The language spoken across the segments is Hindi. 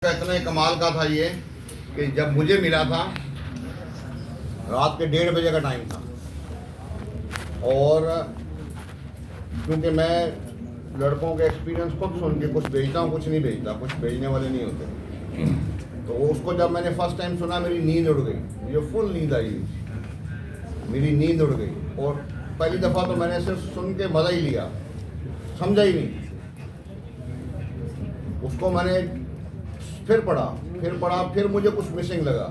इतना ही कमाल का था ये कि जब मुझे मिला था रात के 1:30 बजे का टाइम था, और क्योंकि मैं लड़कों के एक्सपीरियंस खुद सुन के कुछ भेजता हूँ, कुछ नहीं भेजता, कुछ भेजने वाले नहीं होते। तो उसको जब मैंने फर्स्ट टाइम सुना मेरी नींद उड़ गई, मुझे फुल नींद आई, मेरी नींद उड़ गई। और पहली दफ़ा तो मैंने सिर्फ सुन के मज़ा ही लिया, समझा ही नहीं। उसको मैंने फिर पढ़ा, फिर मुझे कुछ मिसिंग लगा।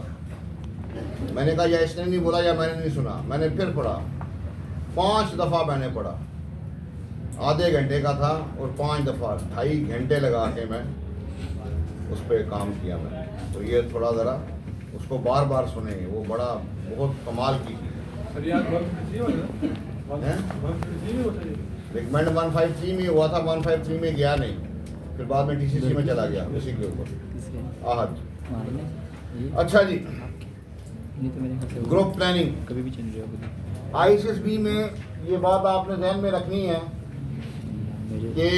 मैंने कहा या इसने नहीं बोला या मैंने नहीं सुना। मैंने फिर पढ़ा, 5 दफ़ा मैंने पढ़ा, आधे घंटे का था और 5 दफ़ा 2.5 घंटे लगा के मैं उस पर काम किया मैं। तो ये थोड़ा ज़रा उसको बार बार सुनेंगे, वो बड़ा बहुत कमाल की चीज़ है। रिकमेंड 153 में हुआ था, 153 में गया नहीं, फिर बाद में DCC में चला गया उसी के ऊपर आहत। अच्छा जी, ग्रुप प्लानिंग कभी भी चेंज हो ISSB में ये बात आपने ध्यान में रखनी है कि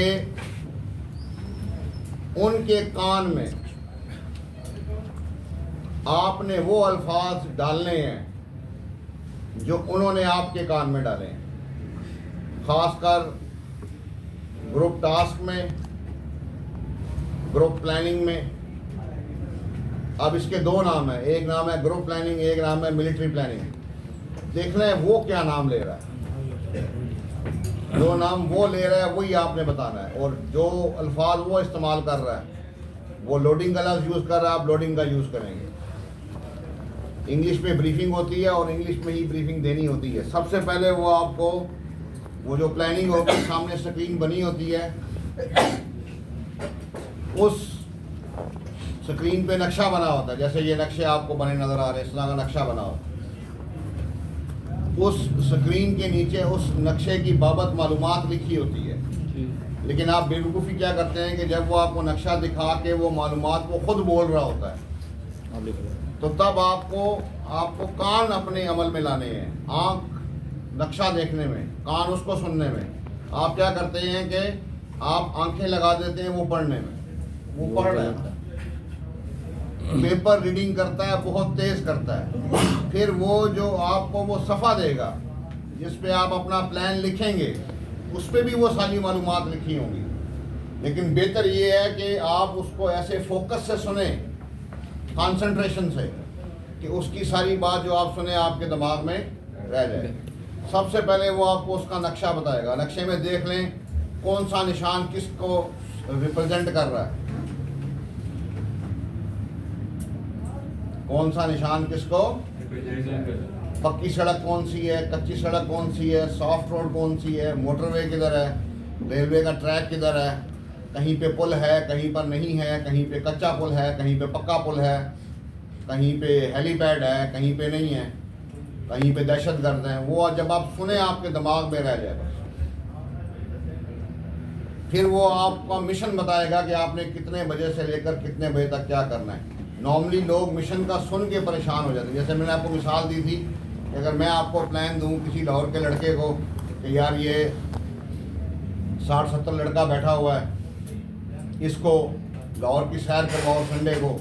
उनके कान में आपने वो अल्फाज डालने हैं जो उन्होंने आपके कान में डाले हैं, खासकर ग्रुप टास्क में, ग्रुप प्लानिंग में। अब इसके 2 नाम है, एक नाम है ग्रुप प्लानिंग, एक नाम है मिलिट्री प्लानिंग। देखना है वो क्या नाम ले रहा है, जो नाम वो ले रहा है वही आपने बताना है, और जो अल्फाज वो इस्तेमाल कर रहा है, वो लोडिंग का लफ्ज़ यूज़ कर रहा है, आप लोडिंग का यूज़ करेंगे। इंग्लिश में ब्रीफिंग होती है और इंग्लिश में ही ब्रीफिंग देनी होती है। सबसे पहले वो आपको वो जो प्लानिंग होगी, सामने स्क्रीन बनी होती है, उस स्क्रीन पे नक्शा बना होता है, जैसे ये नक्शे आपको बने नज़र आ रहे हैं, इस तरह का नक्शा बना होता है। उस स्क्रीन के नीचे उस नक्शे की बाबत मालूमात लिखी होती है, लेकिन आप बेवकूफ़ी क्या करते हैं कि जब वो आपको नक्शा दिखा के वो मालूमात वो खुद बोल रहा होता है, तो तब आपको कान अपने अमल में लाने हैं। आँख नक्शा देखने में, कान उसको सुनने में। आप क्या करते हैं कि आप आंखें लगा देते हैं वो पढ़ने में, वो पढ़ रहा है, पेपर रीडिंग करता है, बहुत तेज करता है। फिर वो जो आपको वो सफ़ा देगा जिस पे आप अपना प्लान लिखेंगे, उस पे भी वो सारी मालूमात लिखी होंगी। लेकिन बेहतर ये है कि आप उसको ऐसे फोकस से सुने, कंसंट्रेशन से, कि उसकी सारी बात जो आप सुने आपके दिमाग में रह जाए। सबसे पहले वो आपको उसका नक्शा बताएगा। नक्शे में देख लें कौन सा निशान किसको रिप्रेजेंट कर रहा है, कौन सा निशान किसको, पक्की सड़क कौन सी है, कच्ची सड़क कौन सी है, सॉफ्ट रोड कौन सी है, मोटरवे किधर है, रेलवे का ट्रैक किधर है, कहीं पे पुल है, कहीं पर नहीं है, कहीं पे कच्चा पुल है, कहीं पे पक्का पुल है, कहीं पे हेलीपैड है, कहीं पे नहीं है, कहीं पे दहशतगर्द हैं। वो जब आप सुने आपके दिमाग में रह जाए बस। फिर वो आपका मिशन बताएगा कि आपने कितने बजे से लेकर कितने बजे तक क्या करना है। नॉर्मली लोग मिशन का सुन के परेशान हो जाते हैं। जैसे मैंने आपको मिसाल दी थी कि अगर मैं आपको प्लान दूं किसी लाहौर के लड़के को कि यार ये 60-70 लड़का बैठा हुआ है, इसको लाहौर की सैर करवाओ संडे को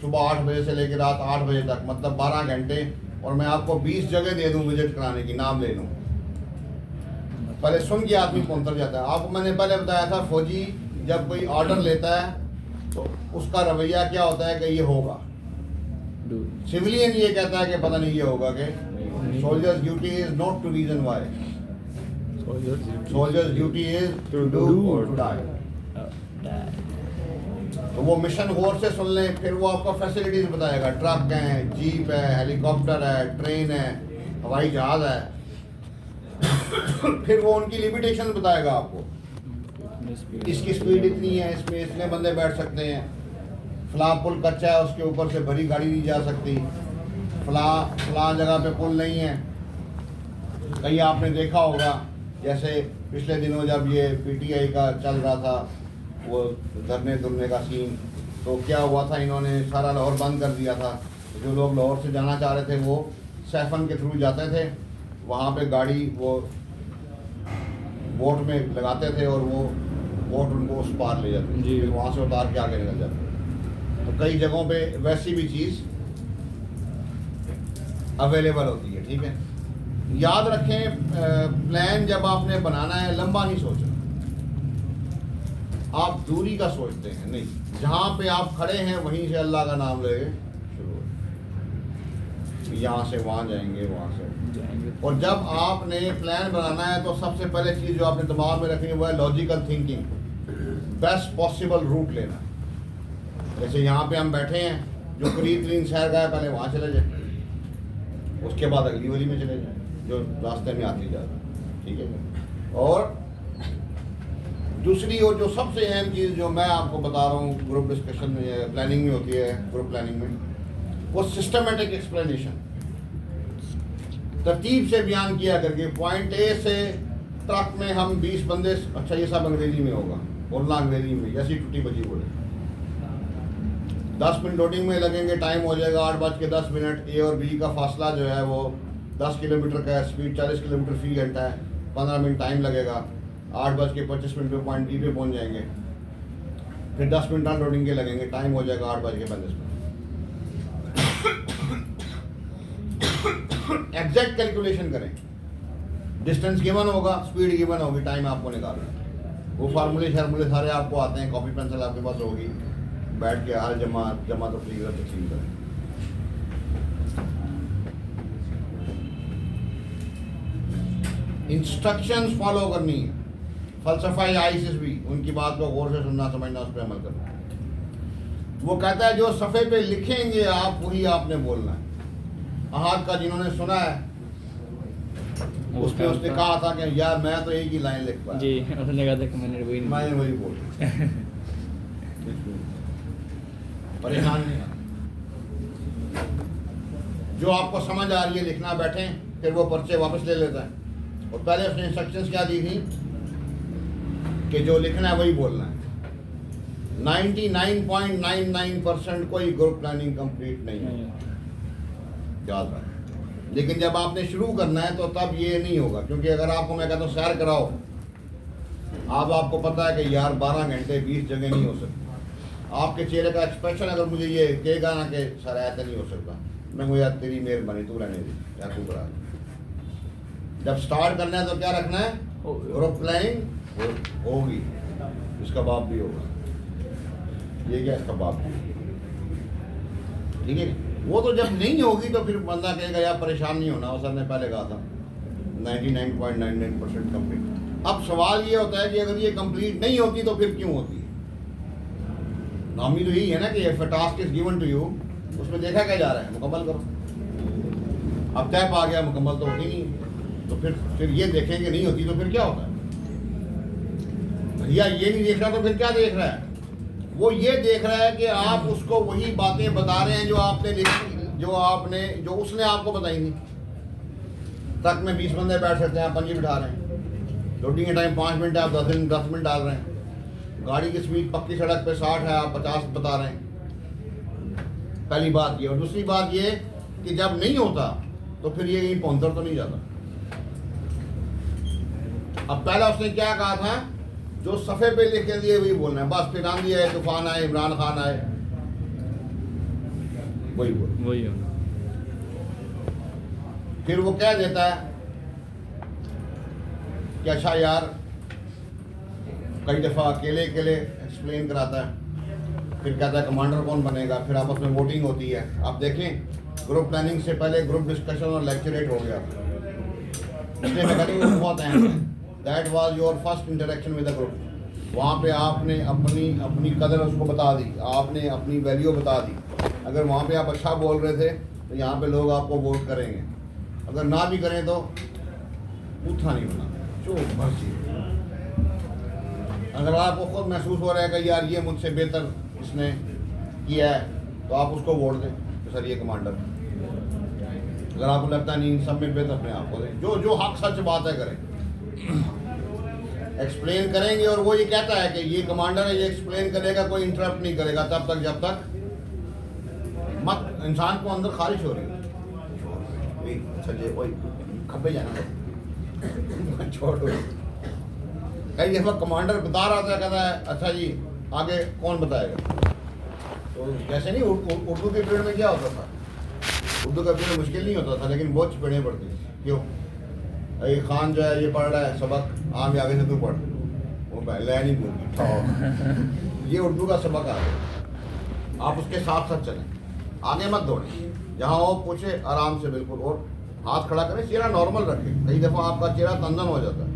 सुबह 8 बजे से लेकर रात 8 बजे तक, मतलब 12 घंटे, और मैं आपको 20 जगह दे दूं विजिट कराने की, नाम ले लूँ। पहले सुन के आदमी पहुंच जाता है। आपको मैंने पहले बताया था, फौजी जब कोई ऑर्डर लेता है तो उसका रवैया क्या होता है कि ये होगा। सिविलियन ये कहता है कि पता नहीं ये होगा कि soldiers duty is not to reason why, soldiers duty is to do और टू डाई। तो वो मिशन गौर से सुन लें। फिर वो आपको फैसिलिटीज बताएगा, ट्रक है, जीप है, हेलीकॉप्टर है, ट्रेन है, हवाई जहाज है। फिर वो उनकी लिमिटेशन बताएगा आपको, इसकी स्पीड इतनी है, इसमें इतने बंदे बैठ सकते हैं, फलां पुल कच्चा है उसके ऊपर से भरी गाड़ी नहीं जा सकती, फलां जगह पे पुल नहीं है। कहीं आपने देखा होगा, जैसे पिछले दिनों जब ये PTI का चल रहा था वो धरने धुरने का सीन, तो क्या हुआ था, इन्होंने सारा लाहौर बंद कर दिया था। जो लोग लाहौर से जाना चाह रहे थे वो सैफन के थ्रू जाते थे, वहाँ पे गाड़ी वो बोट में लगाते थे और वो बोट उनको उस पार ले जाते, फिर वहाँ से उतार के आगे निकल जाते। तो कई जगहों पे वैसी भी चीज़ अवेलेबल होती है, ठीक है। याद रखें, प्लान जब आपने बनाना है लंबा नहीं सोचना, आप दूरी का सोचते हैं, नहीं, जहाँ पे आप खड़े हैं वहीं से अल्लाह का नाम लेके शुरू हो, यहाँ से वहाँ जाएंगे, वहाँ से जाएंगे। और जब आपने प्लान बनाना है तो सबसे पहले चीज़ जो आपने दिमाग में रखनी है वो है logical thinking, best possible route लेना। जैसे यहाँ पे हम बैठे हैं, जो करीब तरीन शहर का है पहले वहाँ चले जाए, उसके बाद अगली गली में चले जाए जो रास्ते में आती जाती, ठीक है। और दूसरी और जो सबसे अहम चीज़ जो मैं आपको बता रहा हूँ ग्रुप डिस्कशन में, प्लानिंग में होती है, ग्रुप प्लानिंग में, वो सिस्टमेटिक एक्सप्लेनेशन, तरतीब से बयान किया करके। पॉइंट ए से ट्रक में हम 20 बंदे, अच्छा ये सब अंग्रेजी में होगा, बोलना अंग्रेजी में, जैसी टूटी बजी बोले, 10 मिनट लोडिंग में लगेंगे, टाइम हो जाएगा 8:10। ए और बी का फासला जो है वो 10 किलोमीटर का है, स्पीड 40 किलोमीटर फी घंटा है, 15 मिनट टाइम लगेगा, 8:25 पे पॉइंट बी पे पहुंच जाएंगे, फिर 10 मिनट अनलोडिंग के लगेंगे, टाइम हो जाएगा 8:35। एग्जैक्ट कैलकुलेशन करें, डिस्टेंस गिवन होगा, स्पीड गिवन होगी, टाइम आपको निकालना है। वो फार्मूले शार्मूले सारे आपको आते हैं, कॉपी पेंसिल आपके पास होगी, बैठ के हाल जमा तो फ्री तकसीम करें। इंस्ट्रक्शंस फॉलो करनी है, फलसफा आइसिस भी, उनकी बात को गौर से सुनना, समझना, उस पर अमल करना। वो कहता है जो सफ़े पे लिखेंगे आप वही आपने बोलना है। अहाद का जिन्होंने सुना है उसने कहा था कि यार मैं तो एक ही लाइन लिख पाया जी, उसने कहा था कि मैंने वही बोल परेशान नहीं। जो आपको समझ आ रही है लिखना बैठें, फिर वो पर्चे वापस ले लेता है। और पहले उसने इंस्ट्रक्शंस क्या दी थी कि जो लिखना है वही बोलना है। 99.99% कोई ग्रुप प्लानिंग कंप्लीट नहीं है, याद रखें। लेकिन जब आपने शुरू करना है तो तब ये नहीं होगा, क्योंकि अगर आपको मैं कहता हूँ सैर कराओ, अब आपको पता है कि यार 12 घंटे 20 जगह नहीं हो सकती। आपके चेहरे का एक्सप्रेशन अगर मुझे ये कहेगा ना कि सर ऐसा नहीं हो सकता, मैं मुझे यार तेरी मेहरबानी, तू रहने दे या तू करा। जब स्टार्ट करना है तो क्या रखना है, ग्रुप प्लानिंग होगी, इसका बाप भी होगा, ये क्या इसका बाप भी, ठीक है। वो तो जब नहीं होगी तो फिर बंदा कहेगा यार परेशान नहीं होना, सर ने पहले कहा था 99.99% कंप्लीट। अब सवाल ये होता है कि अगर ये कंप्लीट नहीं होती तो फिर क्यों होती है। नामी तो यही है ना कि if a task is given to you, उसमें देखा क्या जा रहा है, मुकम्मल करो। अब तय पा गया, मुकम्मल तो होती नहीं, तो फिर ये देखें कि नहीं होती तो फिर क्या होता है। भैया ये नहीं देख रहा तो फिर क्या देख रहा है, वो ये देख रहा है कि आप उसको वही बातें बता रहे हैं जो आपने जो उसने आपको बताई थी। ट्रक में 20 बंदे बैठ सकते हैं, आप 5 बिठा रहे हैं, लोडिंग का टाइम 5 मिनट है, आप 10 मिनट डाल रहे हैं। गाड़ी की स्पीड पक्की सड़क पे 60 है, आप 50 बता रहे हैं। पहली बात ये। और दूसरी बात ये कि जब नहीं होता तो फिर ये कहीं पहुंचर तो नहीं जाता। अब पहला उसने क्या कहा था, जो सफ़े पे लिख के दिए वही बोलना है, बस फिर आंधी आए, तूफान आए, इमरान खान आए, वही बोल, वही होगा। फिर वो कह देता है कि अच्छा यार, कई दफ़ा अकेले एक्सप्लेन कराता है, फिर कहता है कमांडर कौन बनेगा, फिर आपस में वोटिंग होती है। आप देखें ग्रुप प्लानिंग से पहले ग्रुप डिस्कशन और लेक्चरेट हो गया, इसलिए मैं कहती हूँ बहुत अहम है। That was your first interaction with the group. वहाँ पे आपने अपनी कदर उसको बता दी, आपने अपनी वैल्यू बता दी। अगर वहाँ पे आप अच्छा बोल रहे थे तो यहाँ पे लोग आपको वोट करेंगे, अगर ना भी करें तो बूथा नहीं बना, जो मर्जी। अगर आपको खुद महसूस हो रहा है कि यार ये मुझसे बेहतर इसने किया है तो आप उसको वोट दें तो सर ये कमांडर। अगर आपको लगता नहीं सब में बेहतर, अपने आप को दें। जो हक सच बात है करें, एक्सप्लेन करेंगे। और वो ये कहता है कि ये कमांडर है, ये एक्सप्लेन करेगा, कोई इंटरप्ट नहीं करेगा तब तक जब तक मत इंसान को अंदर खारिश हो रही है। अच्छा जी वही खब्बे जाना छोड़ो। कई दफा कमांडर बता रहा था, कहता है अच्छा जी आगे कौन बताएगा, तो जैसे नहीं उर्दू के पीरियड में क्या होता था, उर्दू का पीरियड मुश्किल नहीं होता था, लेकिन बहुत पढ़ने पड़ती थी। क्यों? ये खान जो है ये पढ़ रहा है सबक, आम आगे से तू पढ़, वो पहले नहीं बोलती। ये उर्दू का सबक आ गया, आप उसके साथ साथ चलें, आगे मत दौड़ें, जहाँ वो पूछे आराम से बिल्कुल, और हाथ खड़ा करें, चेहरा नॉर्मल रखें। कई दफ़ा आपका चेहरा तंदन हो जाता है,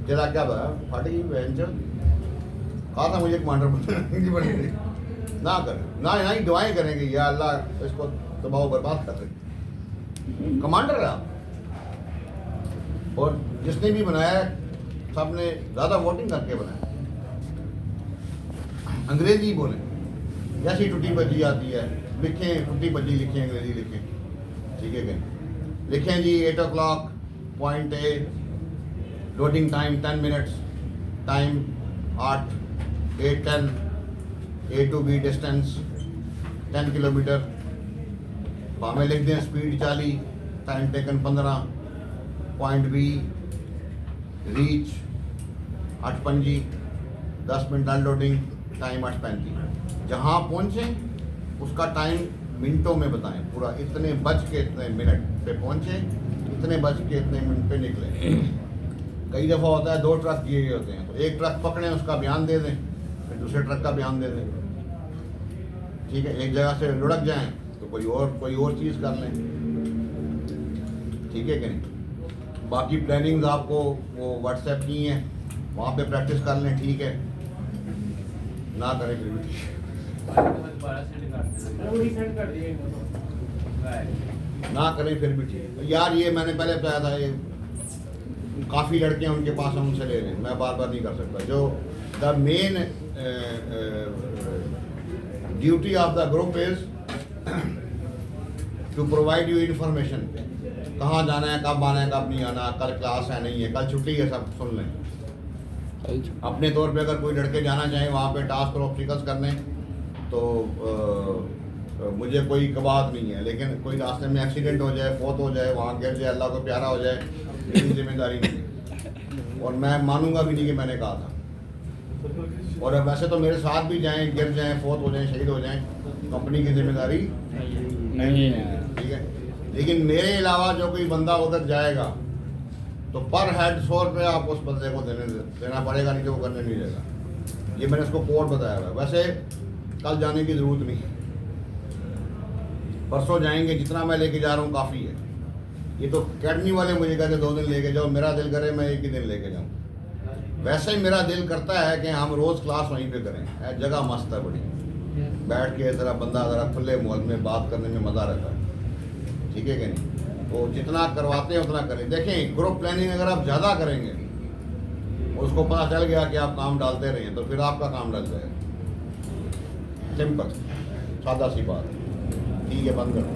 चेहरा क्या बना फाटी बहन चल, कहा था मुझे कमांडर बनी ना करें, ना ही दुआएं करेंगे या अल्लाह इसको तबाह बर्बाद कर दे। कमांडर है आप, और जिसने भी बनाया सब ने ज़्यादा वोटिंग करके बनाया। अंग्रेजी बोलें, जैसी टूटी भजी आती है लिखें, टूटी भजी लिखें, अंग्रेजी लिखें, ठीक है क्या लिखें जी 8 o'clock point A, loading time 10 minutes, time 8 8:10, A to B डिस्टेंस 10 किलोमीटर, हमें लिख दें speed 40, time taken 15, point B reach 8:25, 10 minute unloading, time 8:35। जहाँ पहुँचें उसका टाइम मिनटों में बताएं, पूरा इतने बज के इतने मिनट पे पहुँचे, इतने बज के इतने मिनट पे निकले। कई दफ़ा होता है 2 ट्रक किए गए होते हैं, तो एक ट्रक पकड़ें, उसका बयान दे दें, फिर दूसरे ट्रक का बयान दे दें, ठीक है। एक जगह से लुढ़क जाएं तो कोई और चीज़ कर लें, ठीक है कि नहीं। बाकी प्लानिंग्स आपको वो व्हाट्सएप की हैं, वहाँ पे प्रैक्टिस कर लें, ठीक है। ना करें फिर भी ना करें फिर भी ठीक है। यार ये मैंने पहले बताया था, ये काफ़ी लड़के हैं उनके पास, हम उनसे ले लें, मैं बार बार नहीं कर सकता। जो the main duty of the group is to provide you information, कहाँ जाना है, कब आना है, कब नहीं आना, कल क्लास है नहीं है, कल छुट्टी है, सब सुन लें। अपने तौर पे अगर कोई लड़के जाना चाहे वहाँ पे टास्क और ऑब्स्टिकल्स करने, तो मुझे कोई कबात नहीं है, लेकिन कोई रास्ते में एक्सीडेंट हो जाए, फौत हो जाए, वहाँ गिर जाए, अल्लाह को प्यारा हो जाए, मेरी जिम्मेदारी नहीं है, और मैं मानूंगा भी नहीं कि मैंने कहा था। और अब वैसे तो मेरे साथ भी जाएं, गिर जाएं, फौत हो जाएं, शहीद हो जाएं, कंपनी की जिम्मेदारी नहीं है, ठीक है। लेकिन मेरे अलावा जो कोई बंदा उधर जाएगा तो पर हेड 100 रुपये आपको उस बंदे को देना पड़ेगा, नहीं तो वो करने नहीं देगा। ये मैंने उसको कोड बताया हुआ है। वैसे कल जाने की ज़रूरत नहीं, परसों जाएंगे, जितना मैं लेके जा रहा हूँ काफ़ी है। ये तो अकेडमी वाले मुझे कहते 2 दिन लेके जाओ, मेरा दिल करे मैं 1 ही दिन लेके जाऊँ। वैसे ही मेरा दिल करता है कि हम रोज़ क्लास वहीं पे करें, जगह मस्त है बड़ी, बैठ के ज़रा बंदा ज़रा खुले माहौल में बात करने में मज़ा रहता है, ठीक है कि नहीं। तो जितना करवाते हैं उतना करें। देखें, ग्रुप प्लानिंग अगर आप ज़्यादा करेंगे, उसको पता चल गया कि आप काम डालते रहें, तो फिर आपका काम डल जाएगा। सिंपल सादा सी बात, ठीक है, बंद करो।